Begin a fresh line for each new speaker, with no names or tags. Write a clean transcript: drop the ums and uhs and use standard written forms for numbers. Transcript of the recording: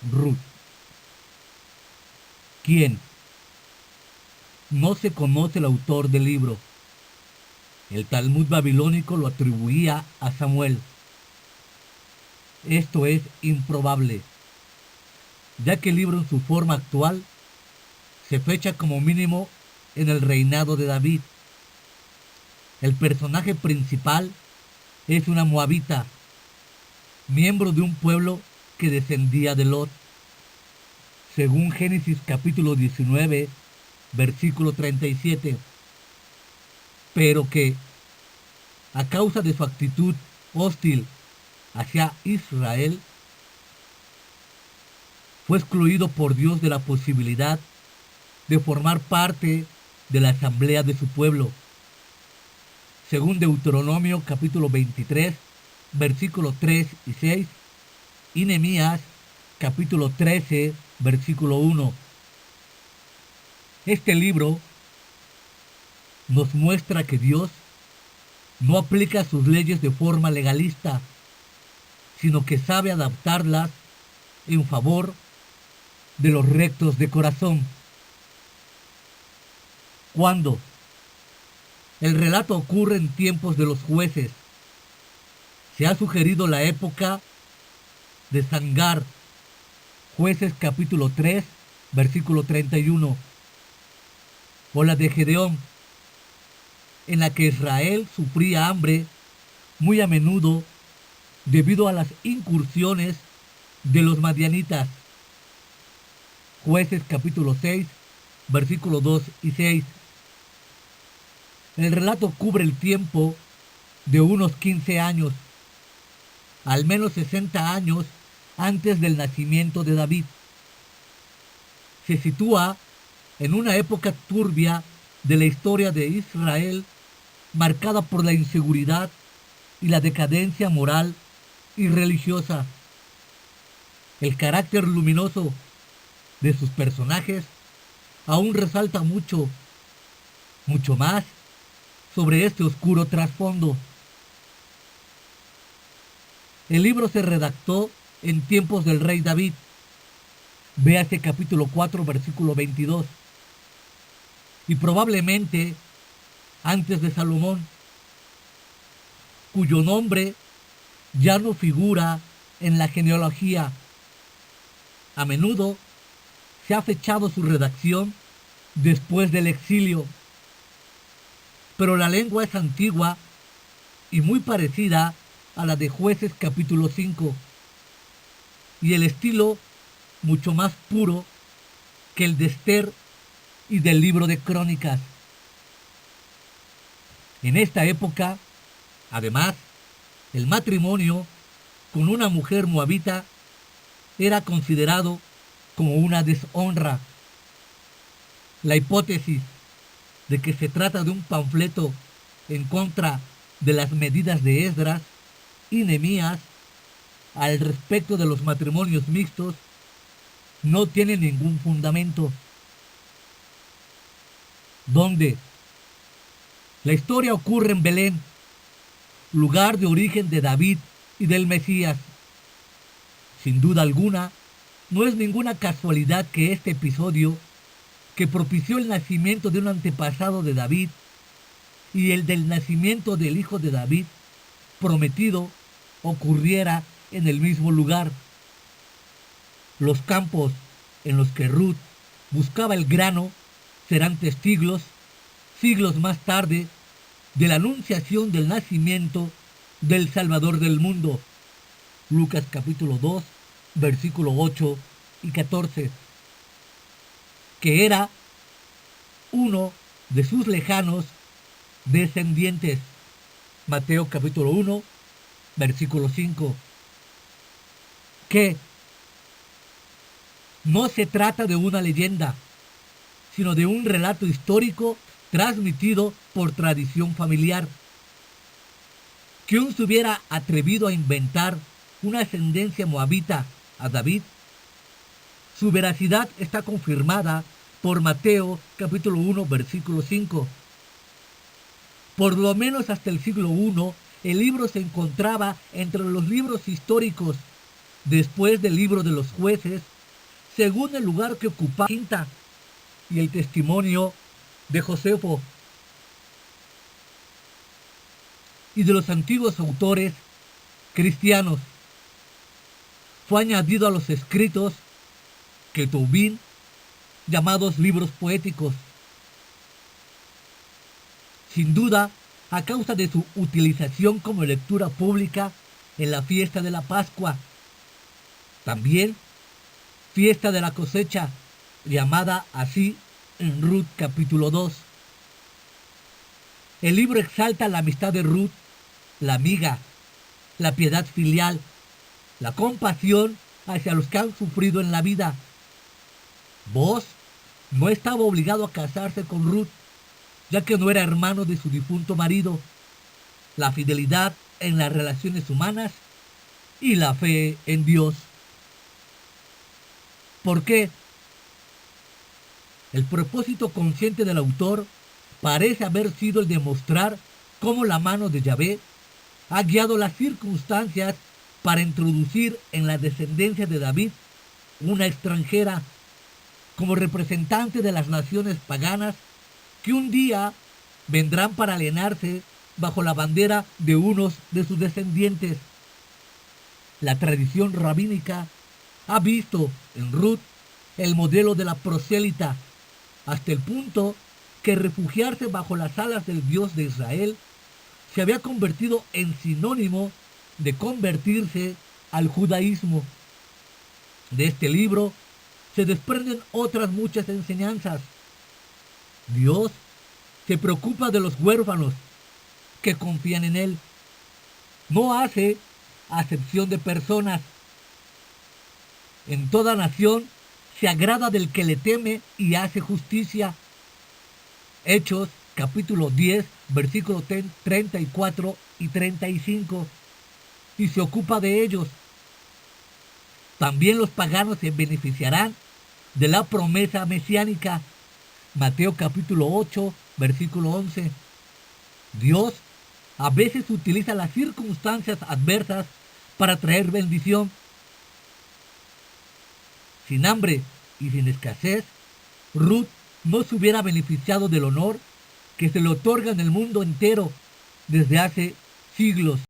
Ruth. ¿Quién? No se conoce el autor del libro. El Talmud babilónico lo atribuía a Samuel. Esto es improbable, ya que el libro en su forma actual se fecha como mínimo en el reinado de David. El personaje principal es una moabita, miembro de un pueblo que descendía de Lot, según Génesis capítulo 19, versículo 37, pero que, a causa de su actitud hostil hacia Israel, fue excluido por Dios de la posibilidad de formar parte de la asamblea de su pueblo, según Deuteronomio capítulo 23, versículos 3 y 6, y Nehemías capítulo 13, versículo 1. Este libro nos muestra que Dios no aplica sus leyes de forma legalista, sino que sabe adaptarlas en favor de los rectos de corazón. Cuando el relato ocurre en tiempos de los jueces, se ha sugerido la época de Sangar, Jueces capítulo 3, versículo 31, o la de Gedeón, en la que Israel sufría hambre muy a menudo debido a las incursiones de los madianitas. Jueces capítulo 6, versículos 2 y 6. El relato cubre el tiempo de unos 15 años, al menos 60 años antes del nacimiento de David. Se sitúa en una época turbia de la historia de Israel, marcada por la inseguridad y la decadencia moral y religiosa. El carácter luminoso de sus personajes aún resalta mucho más sobre este oscuro trasfondo. El libro se redactó en tiempos del rey David. Véase capítulo 4, versículo 22. Y probablemente antes de Salomón, cuyo nombre ya no figura en la genealogía. A menudo se ha fechado su redacción después del exilio, pero la lengua es antigua y muy parecida a la de Jueces capítulo 5, y el estilo mucho más puro que el de Esther y del libro de Crónicas. En esta época, además, el matrimonio con una mujer moabita era considerado como una deshonra. La hipótesis de que se trata de un panfleto en contra de las medidas de Esdras y Nehemías al respecto de los matrimonios mixtos no tiene ningún fundamento. Donde la historia ocurre en Belén, lugar de origen de David y del Mesías. Sin duda alguna, no es ninguna casualidad que este episodio, que propició el nacimiento de un antepasado de David y el del nacimiento del hijo de David prometido, ocurriera en el mismo lugar. Los campos en los que Ruth buscaba el grano serán testigos, siglos más tarde, de la anunciación del nacimiento del Salvador del mundo. Lucas capítulo 2, versículo 8 y 14, que era uno de sus lejanos descendientes. Mateo capítulo 1, versículo 5, que no se trata de una leyenda, sino de un relato histórico transmitido por tradición familiar. ¿Quién se hubiera atrevido a inventar una ascendencia moabita a David? Su veracidad está confirmada por Mateo capítulo 1, versículo 5. Por lo menos hasta el siglo I, el libro se encontraba entre los libros históricos, después del libro de los jueces según el lugar que ocupaba Quinta y el testimonio de Josefo y de los antiguos autores cristianos. Fue añadido a los escritos Ketubín, llamados libros poéticos. Sin duda, a causa de su utilización como lectura pública en la fiesta de la Pascua. También fiesta de la cosecha, llamada así en Ruth capítulo 2. El libro exalta la amistad de Ruth, la amiga, la piedad filial, la compasión hacia los que han sufrido en la vida. Boaz no estaba obligado a casarse con Ruth, ya que no era hermano de su difunto marido. La fidelidad en las relaciones humanas y la fe en Dios. ¿Por qué? El propósito consciente del autor parece haber sido el de mostrar cómo la mano de Yahvé ha guiado las circunstancias para introducir en la descendencia de David una extranjera como representante de las naciones paganas que un día vendrán para alienarse bajo la bandera de unos de sus descendientes. La tradición rabínica ha visto en Ruth el modelo de la prosélita, hasta el punto que refugiarse bajo las alas del Dios de Israel se había convertido en sinónimo de convertirse al judaísmo. De este libro se desprenden otras muchas enseñanzas. Dios se preocupa de los huérfanos que confían en Él. No hace acepción de personas. En toda nación se agrada del que le teme y hace justicia. Hechos capítulo 10, versículos 34 y 35. Y se ocupa de ellos. También los paganos se beneficiarán de la promesa mesiánica. Mateo capítulo 8, versículo 11. Dios a veces utiliza las circunstancias adversas para traer bendición. Sin hambre y sin escasez, Ruth no se hubiera beneficiado del honor que se le otorga en el mundo entero desde hace siglos.